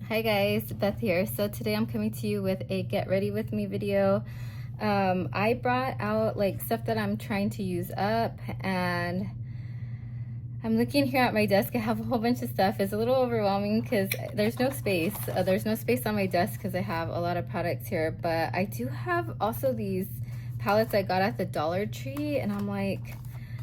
Hi guys, Beth here. So today I'm coming to you with a get ready with me video. I brought out like stuff that I'm trying to use up, and I'm looking here at my desk. I have a whole bunch of stuff. It's a little overwhelming because there's no space. There's no space on my desk because I have a lot of products here, but I do have also these palettes I got at the Dollar Tree, and I'm like,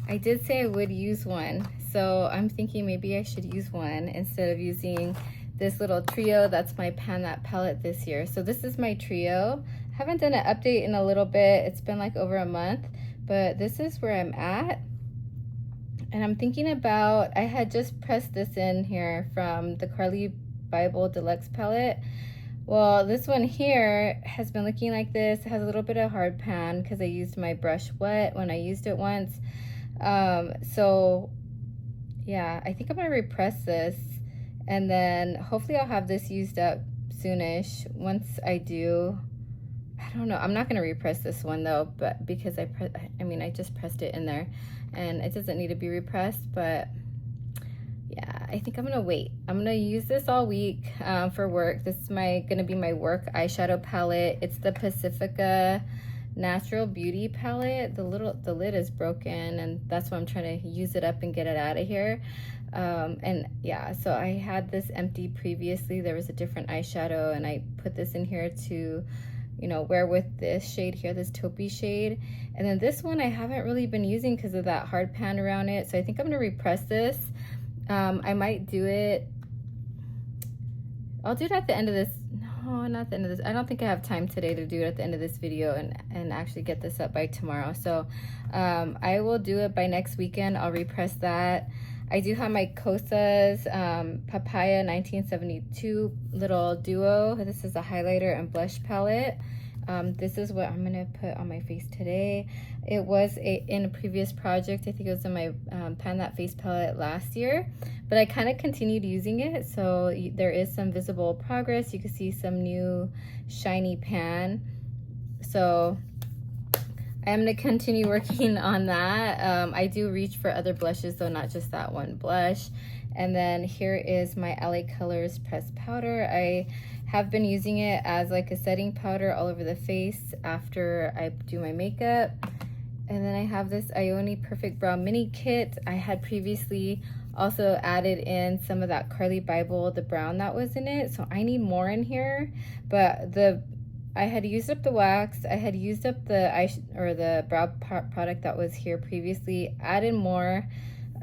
I did say I would use one. So I'm thinking maybe I should use one instead of using this little trio. That's my Pan That palette this year. So this is my trio. Haven't done an update in a little bit. It's been like over a month, but this is where I'm at. And I'm thinking about, I had just pressed this in here from the Carly Bible Deluxe palette. Well, this one here has been looking like this. It has a little bit of hard pan because I used my brush wet when I used it once. So yeah, I think I'm gonna repress this, and then hopefully I'll have this used up soonish. Once I do, I don't know, I'm not gonna repress this one though, but because I just pressed it in there and it doesn't need to be repressed. But yeah, I think I'm gonna wait. I'm gonna use this all week for work. This is gonna be my work eyeshadow palette. It's the Pacifica Natural Beauty palette. The lid is broken, and that's why I'm trying to use it up and get it out of here. And yeah, so I had this empty previously. There was a different eyeshadow, and I put this in here to, you know, wear with this shade here, this taupey shade. And then this one I haven't really been using because of that hard pan around it. So I think I'm gonna repress this. I might do it, I'll do it at the end of this. No, not the end of this. I don't think I have time today to do it at the end of this video and actually get this up by tomorrow. So I will do it by next weekend. I'll repress that. I do have my Kosas Papaya 1972 little duo. This is a highlighter and blush palette. This is what I'm gonna put on my face today. It was in a previous project. I think it was in my Pan That Face palette last year, but I kind of continued using it, so there is some visible progress. You can see some new shiny pan. So I'm gonna continue working on that. I do reach for other blushes though, not just that one blush. And then here is my LA Colors pressed powder. I have been using it as like a setting powder all over the face after I do my makeup. And then I have this Ioni Perfect Brow Mini Kit. I had previously also added in some of that Carly Bible, the brown that was in it. So I need more in here, but I had used up the wax. I had used up the brow product that was here previously, added more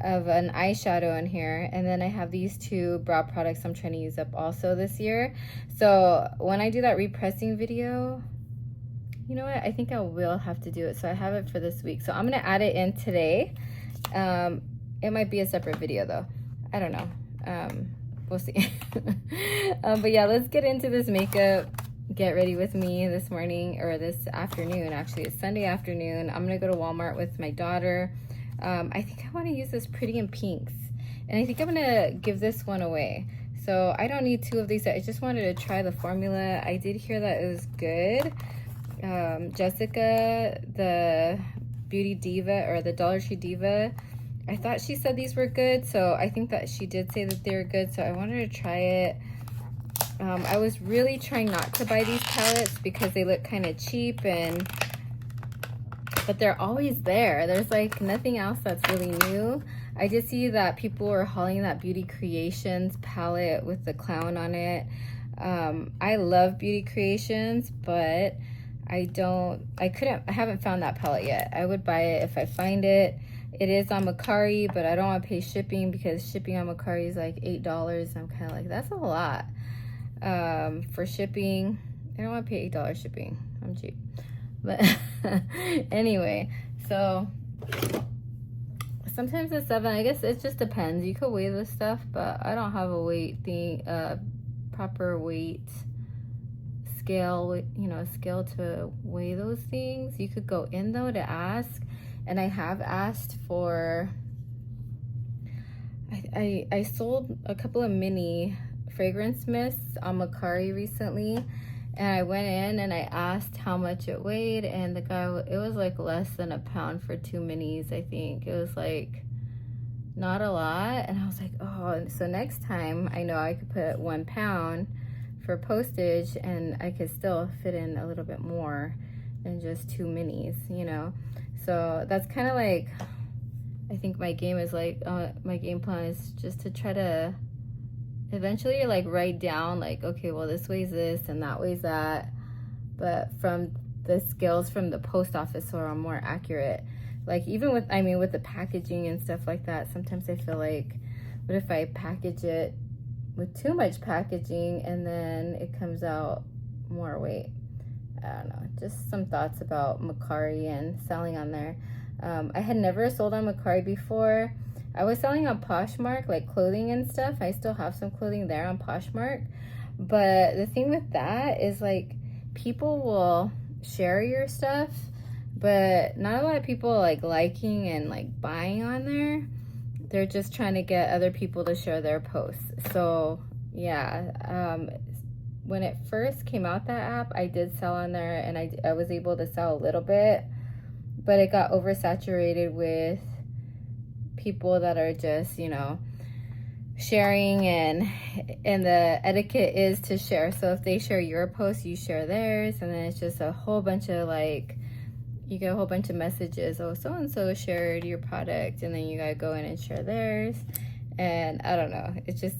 of an eyeshadow in here, and then I have these two brow products I'm trying to use up also this year. So when I do that repressing video, you know what, I think I will have to do it. So I have it for this week, so I'm gonna add it in today. It might be a separate video though, I don't know. We'll see. But yeah, let's get into this makeup get ready with me this morning, or this afternoon. Actually, it's Sunday afternoon. I'm gonna go to Walmart with my daughter. I think I want to use this Pretty in Pinks, and I think I'm gonna give this one away. So I don't need two of these. I just wanted to try the formula. I did hear that it was good. Jessica, the Beauty Diva, or the Dollar Tree Diva, I thought she said these were good, so I think that she did say that they were good, so I wanted to try it. I was really trying not to buy these palettes because they look kind of cheap, but they're always there. There's like nothing else that's really new. I did see that people were hauling that Beauty Creations palette with the clown on it. I love Beauty Creations, but I haven't found that palette yet. I would buy it if I find it. It is on Mercari, but I don't want to pay shipping because shipping on Mercari is like $8. I'm kind of like, that's a lot for shipping. I don't want to pay $8 shipping. I'm cheap. But anyway, so sometimes it's 7. I guess it just depends. You could weigh this stuff, but I don't have a weight thing, proper weight scale, you know, scale to weigh those things. You could go in though to ask, and I have asked for. I sold a couple of mini fragrance mists on Mercari recently, and I went in and I asked how much it weighed, and the guy, it was like less than a pound for 2 minis. I think it was like not a lot, and I was like, oh, so next time I know I could put 1 pound for postage, and I could still fit in a little bit more than just 2 minis, you know. So that's kind of like, I think my game is like, my game plan is just to try to eventually like write down like, okay, well, this weighs this and that weighs that, but from the scales from the post office, so I'm more accurate. Like even with, I mean, with the packaging and stuff like that, sometimes I feel like, what if I package it with too much packaging and then it comes out more weight? I don't know, just some thoughts about Mercari and selling on there. I had never sold on Mercari before. I was selling on Poshmark, like clothing and stuff. I still have some clothing there on Poshmark. But the thing with that is like, people will share your stuff, but not a lot of people like liking and like buying on there. They're just trying to get other people to share their posts. So yeah, when it first came out, that app, I did sell on there, and I was able to sell a little bit, but it got oversaturated with people that are just, you know, sharing, and the etiquette is to share. So if they share your post, you share theirs, and then it's just a whole bunch of like, you get a whole bunch of messages, oh, so and so shared your product, and then you gotta go in and share theirs. And I don't know, it's just,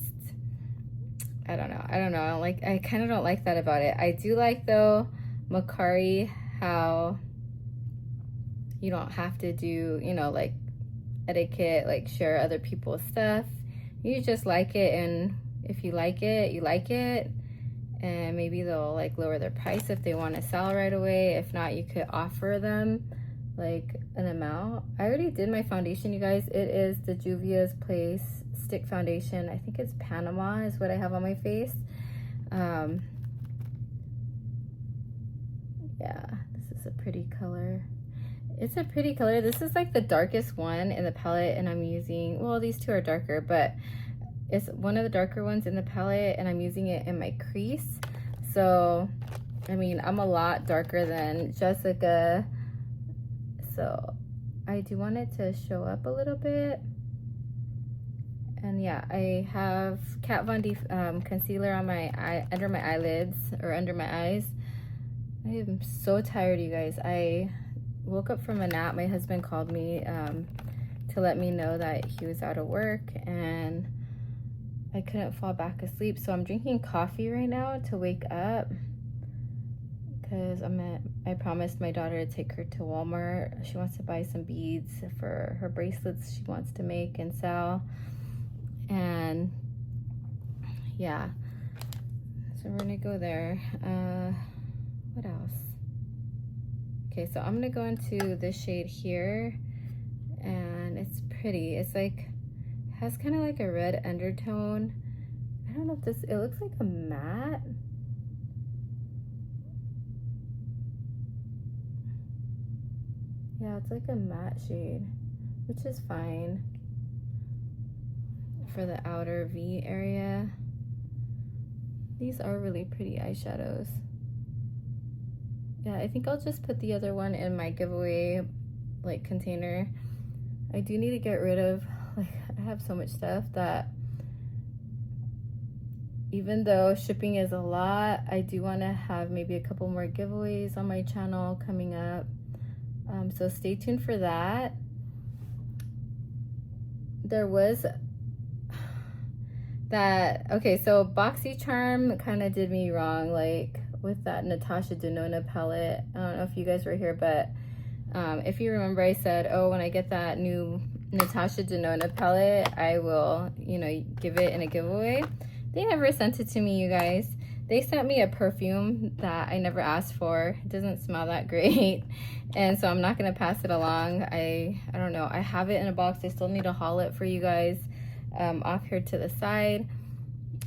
I don't know, I kind of don't like that about it. I do like though Mercari, how you don't have to do, you know, like etiquette, like share other people's stuff. You just like it, and if you like it, you like it. And maybe they'll like lower their price if they want to sell right away. If not, you could offer them like an amount. I already did my foundation, you guys. It is the Juvia's Place Stick Foundation. I think it's Panama is what I have on my face. Yeah, this is a pretty color. It's a pretty color. This is like the darkest one in the palette, and I'm using, well, these two are darker, but it's one of the darker ones in the palette, and I'm using it in my crease. So, I mean, I'm a lot darker than Jessica, so I do want it to show up a little bit. And yeah, I have Kat Von D concealer on my eye, under my eyelids, or under my eyes. I am so tired, you guys. I woke up from a nap. My husband called me to let me know that he was out of work, and I couldn't fall back asleep. So I'm drinking coffee right now to wake up, because I promised my daughter to take her to Walmart. She wants to buy some beads for her bracelets she wants to make and sell. And yeah, so we're gonna go there. What else? Okay, so I'm gonna go into this shade here, and it's pretty. It's like, has kind of like a red undertone. I don't know if this, it looks like a matte. Yeah, it's like a matte shade, which is fine for the outer V area. These are really pretty eyeshadows. Yeah, I think I'll just put the other one in my giveaway like container. I do need to get rid of, like, I have so much stuff that even though shipping is a lot, I do want to have maybe a couple more giveaways on my channel coming up. So stay tuned for that. There was that, okay, so BoxyCharm kind of did me wrong, like with that Natasha Denona palette. I don't know if you guys were here, but if you remember, I said, oh, when I get that new Natasha Denona palette, I will, you know, give it in a giveaway. They never sent it to me, you guys. They sent me a perfume that I never asked for. It doesn't smell that great, and so I'm not gonna pass it along. I don't know, I have it in a box. I still need to haul it for you guys off here to the side.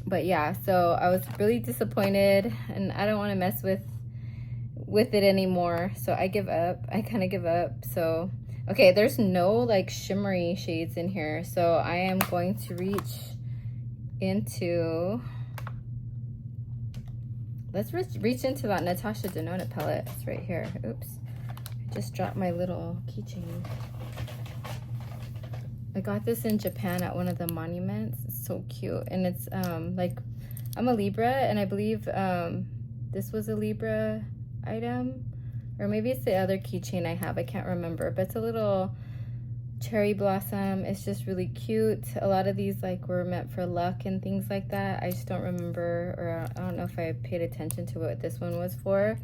But yeah, so I was really disappointed, and I don't want to mess with it anymore, so I give up. I kind of give up. So okay, there's no like shimmery shades in here, so I am going to reach into, let's reach into that Natasha Denona palette. It's right here. Oops, I just dropped my little keychain. I got this in Japan at one of the monuments. It's so cute, and it's like I'm a Libra, and I believe this was a Libra item, or maybe it's the other keychain I have. I can't remember, but it's a little cherry blossom. It's just really cute. A lot of these like were meant for luck and things like that. I just don't remember, or I don't know if I paid attention to what this one was for,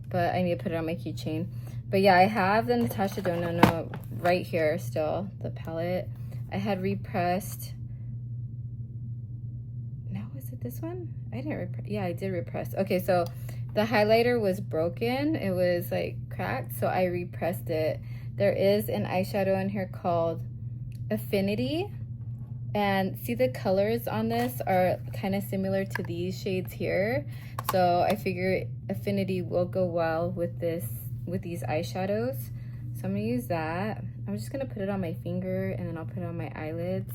but I need to put it on my keychain. But yeah, I have the Natasha Denona right here still, the palette. I had repressed. Now, was it this one? I didn't repress. Yeah, I did repress. Okay, so the highlighter was broken. It was like cracked, so I repressed it. There is an eyeshadow in here called Affinity. And see, the colors on this are kind of similar to these shades here. So I figure Affinity will go well with these eyeshadows. So I'm gonna use that. I'm just gonna put it on my finger, and then I'll put it on my eyelids.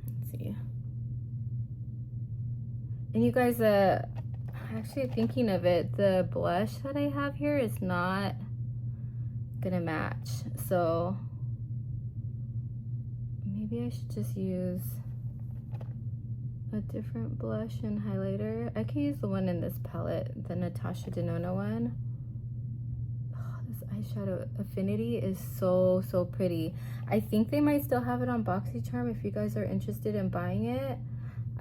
Let's see. And you guys, actually thinking of it, the blush that I have here is not gonna match. So maybe I should just use a different blush and highlighter. I can use the one in this palette, the Natasha Denona one. Oh, this eyeshadow Affinity is so pretty. I think they might still have it on BoxyCharm if you guys are interested in buying it.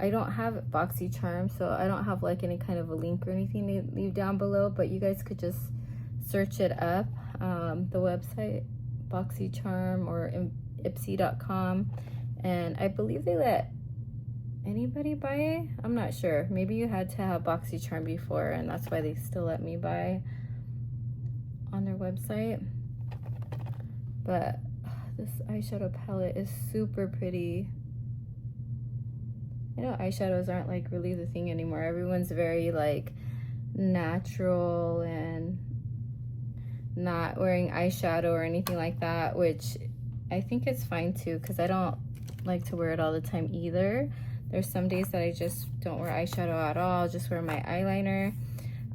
I don't have BoxyCharm, so I don't have like any kind of a link or anything to leave down below, but you guys could just search it up, the website, BoxyCharm or Ipsy.com, and I believe they let anybody buy it. I'm not sure. Maybe you had to have BoxyCharm before, and that's why they still let me buy on their website. But this eyeshadow palette is super pretty. I know eyeshadows aren't like really the thing anymore. Everyone's very like natural and not wearing eyeshadow or anything like that, which I think it's fine too, because I don't like to wear it all the time either. There's some days that I just don't wear eyeshadow at all, just wear my eyeliner.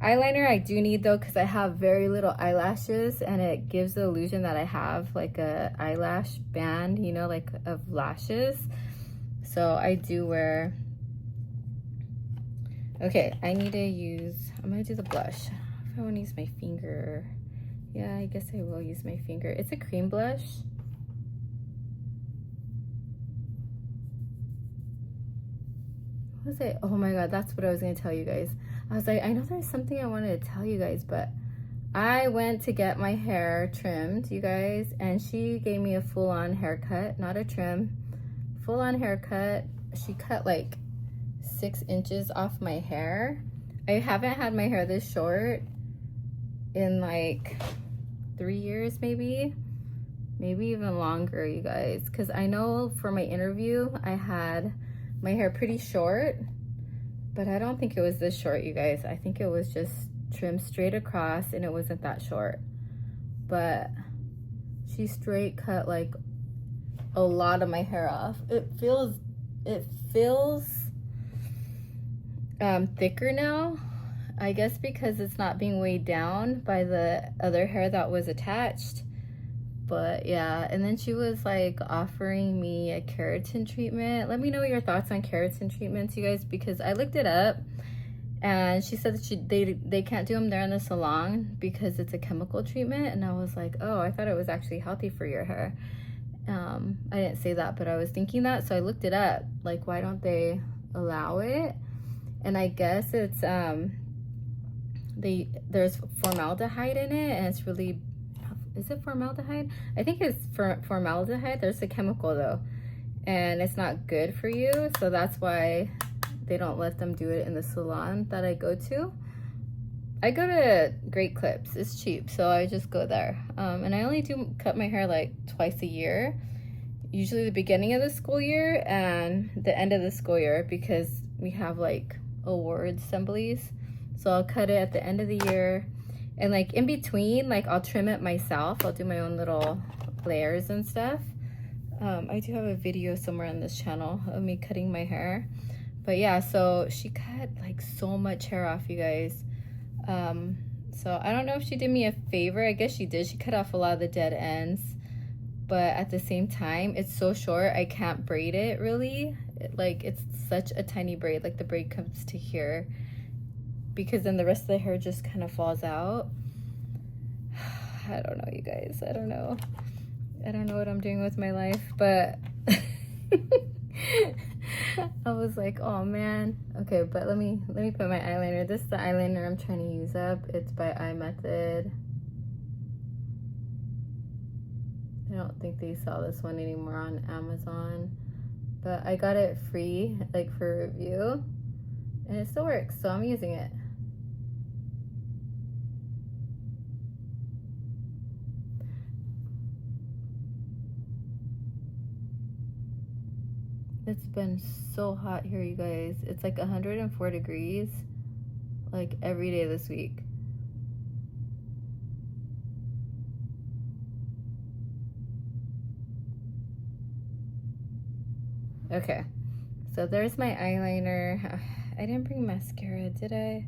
Eyeliner I do need though, because I have very little eyelashes, and it gives the illusion that I have like a eyelash band, you know, like of lashes. So I do wear. Okay, I need to use, I'm gonna do the blush. If I want to use my finger, yeah, I guess I will use my finger. It's a cream blush. What was it? Oh my god, that's what I was gonna tell you guys. I was like, I know there's something I wanted to tell you guys, but I went to get my hair trimmed, you guys, and she gave me a full-on haircut, not a trim. Full-on haircut. She cut like 6 inches off my hair. I haven't had my hair this short in like 3 years, maybe even longer, you guys, because I know for my interview I had my hair pretty short, but I don't think it was this short, you guys. I think it was just trimmed straight across, and it wasn't that short. But she straight cut like a lot of my hair off. It feels thicker now, I guess, because it's not being weighed down by the other hair that was attached. But yeah, and then she was like offering me a keratin treatment. Let me know your thoughts on keratin treatments, you guys, because I looked it up, and she said that they can't do them there in the salon because it's a chemical treatment. And I was like, oh, I thought it was actually healthy for your hair. I didn't say that, but I was thinking that, so I looked it up, like, why don't they allow it? And I guess it's there's formaldehyde in it, and it's really, is it formaldehyde? I think it's formaldehyde. There's a chemical though, and it's not good for you, so that's why they don't let them do it in the salon that I go to. I go to Great Clips. It's cheap, so I just go there. And I only do cut my hair like twice a year, usually the beginning of the school year and the end of the school year, because we have like award assemblies. So I'll cut it at the end of the year, and like in between, like I'll trim it myself. I'll do my own little layers and stuff. I do have a video somewhere on this channel of me cutting my hair. But yeah, so she cut like so much hair off, you guys. So I don't know if she did me a favor. I guess she did. She cut off a lot of the dead ends, but at the same time, it's so short I can't braid it really. It's such a tiny braid. Like the braid comes to here, because then the rest of the hair just kind of falls out. I don't know, you guys. I don't know what I'm doing with my life, but I was like, oh man. Okay, but let me put my eyeliner. This is the eyeliner I'm trying to use up. It's by Eye Method. I don't think they sell this one anymore on Amazon, but I got it free, like for review, and it still works, so I'm using it. It's been so hot here, you guys. It's like 104 degrees, like every day this week. Okay, so there's my eyeliner. I didn't bring mascara, did I?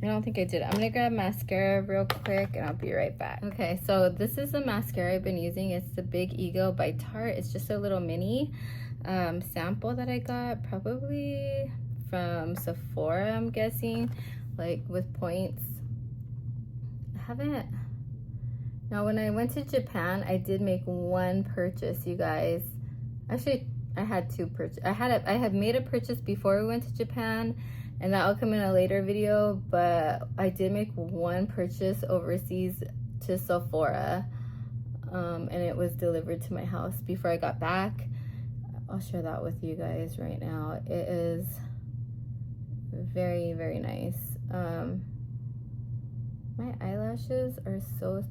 I don't think I did. I'm gonna grab mascara real quick and I'll be right back. Okay, so this is the mascara I've been using. It's the Big Ego by Tarte. It's just a little mini sample that I got, probably from Sephora, I'm guessing, like with points. I haven't. Now, when I went to Japan, I did make one purchase, you guys. Actually, I had two purchases. I had made a purchase before we went to Japan, and that'll come in a later video, but I did make one purchase overseas to Sephora, and it was delivered to my house before I got back. I'll share that with you guys right now. It is very, very nice. My eyelashes are so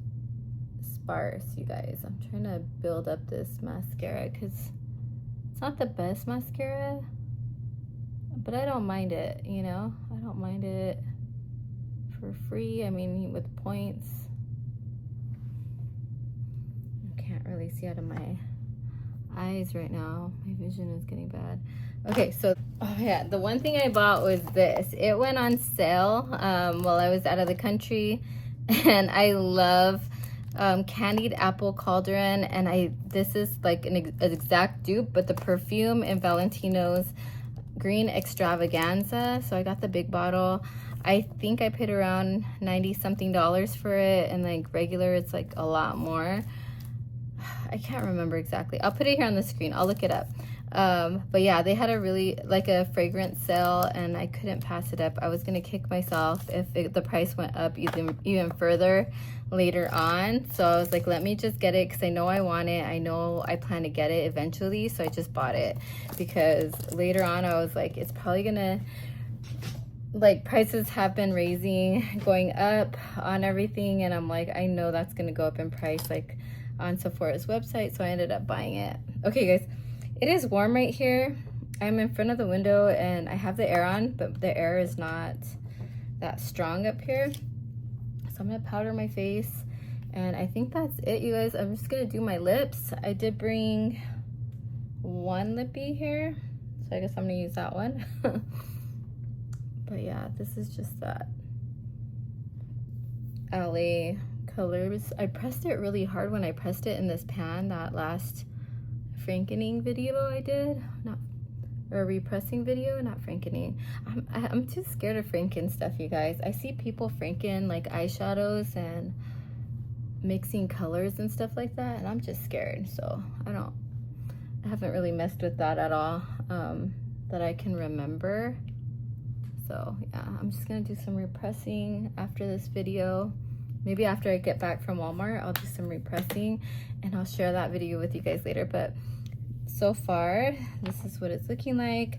sparse, you guys. I'm trying to build up this mascara because it's not the best mascara, but I don't mind it, you know? I don't mind it for free. I mean, with points. I can't really see out of my eyes right now. My vision is getting bad. Okay, so oh yeah, the one thing I bought was this. It went on sale while I was out of the country, and I love candied apple cauldron, and this is like an exact dupe, but the perfume in Valentino's green extravaganza. So I got the big bottle. I think I paid around $90 something for it, and like regular it's like a lot more. I can't remember exactly. I'll put it here on the screen. I'll look it up. But yeah, they had a really like a fragrance sale, and I couldn't pass it up. I was gonna kick myself if the price went up even further later on. So I was like, let me just get it because I know I want it. I know I plan to get it eventually. So I just bought it because later on I was like, it's probably gonna, like, prices have been going up on everything, and I'm like, I know that's gonna go up in price, like on Sephora's website, so I ended up buying it. Okay guys, it is warm right here. I'm in front of the window and I have the air on, but the air is not that strong up here. So I'm gonna powder my face, and I think that's it, you guys. I'm just gonna do my lips. I did bring one lippy here, so I guess I'm gonna use that one. But yeah, this is just that LA colors. I pressed it really hard when I pressed it in this pan, that last frankening video I did, or repressing video, not frankening. I'm too scared of franken stuff, you guys. I see people franken like eyeshadows and mixing colors and stuff like that, and I'm just scared. So I haven't really messed with that at all, that I can remember. So yeah, I'm just gonna do some repressing after this video. Maybe after I get back from Walmart, I'll do some repressing, and I'll share that video with you guys later. But so far, this is what it's looking like.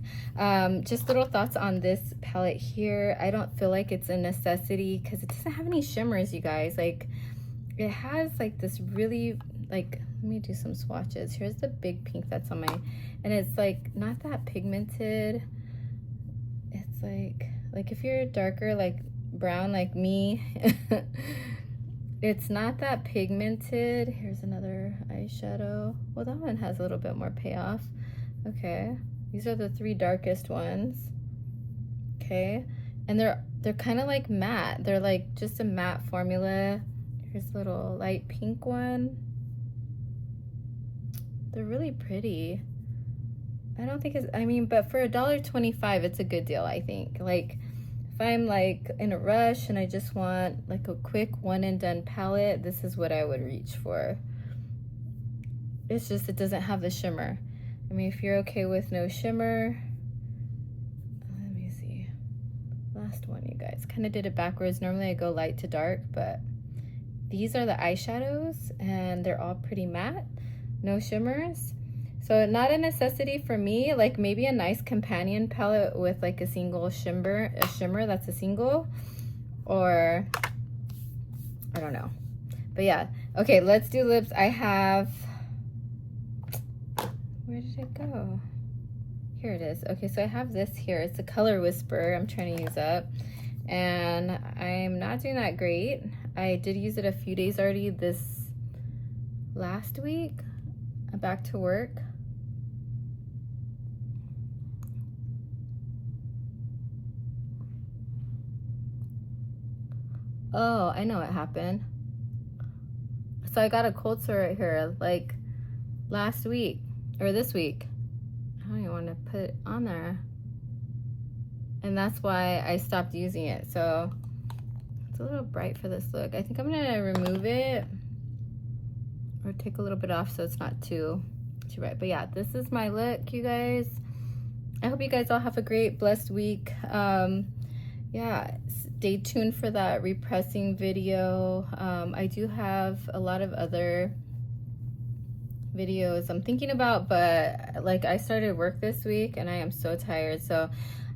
Just little thoughts on this palette here. I don't feel like it's a necessity because it doesn't have any shimmers, you guys. Like, it has like this really, like, let me do some swatches. Here's the big pink that's on my, and it's like not that pigmented. It's like if you're darker, like brown like me, it's not that pigmented. Here's another eyeshadow. Well, that one has a little bit more payoff. Okay, these are the three darkest ones. Okay, and they're kind of like matte. They're like just a matte formula. Here's a little light pink one. They're really pretty. I don't think it's, I mean, but for $1.25, it's a good deal, I think. Like, if I'm like in a rush and I just want like a quick one and done palette, this is what I would reach for. It's just, it doesn't have the shimmer. I mean, if you're okay with no shimmer, let me see. Last one, you guys. Kind of did it backwards. Normally I go light to dark, but these are the eyeshadows and they're all pretty matte, no shimmers. So not a necessity for me, like maybe a nice companion palette with like a single shimmer that's a single, or I don't know. But yeah, okay, let's do lips. I have, where did it go? Here it is. Okay, so I have this here. It's a Color Whisper I'm trying to use up, and I'm not doing that great. I did use it a few days already this last week. I'm back to work. Oh, I know what happened. So I got a cold sore right here, like last week, or this week. I don't even want to put it on there. And that's why I stopped using it. So it's a little bright for this look. I think I'm gonna remove it or take a little bit off so it's not too bright. But yeah, this is my look, you guys. I hope you guys all have a great, blessed week. Yeah, stay tuned for that repressing video. I do have a lot of other videos I'm thinking about, but like I started work this week and I am so tired, so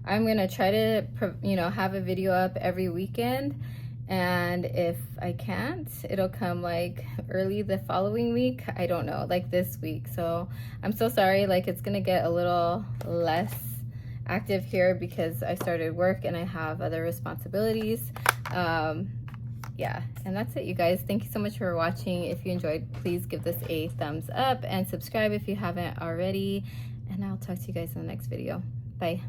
I'm gonna try to, you know, have a video up every weekend, and if I can't, it'll come like early the following week. I don't know, like this week. So I'm so sorry, like it's gonna get a little less active here because I started work and I have other responsibilities. Yeah, and that's it, you guys. Thank you so much for watching. If you enjoyed, please give this a thumbs up and subscribe if you haven't already, and I'll talk to you guys in the next video. Bye.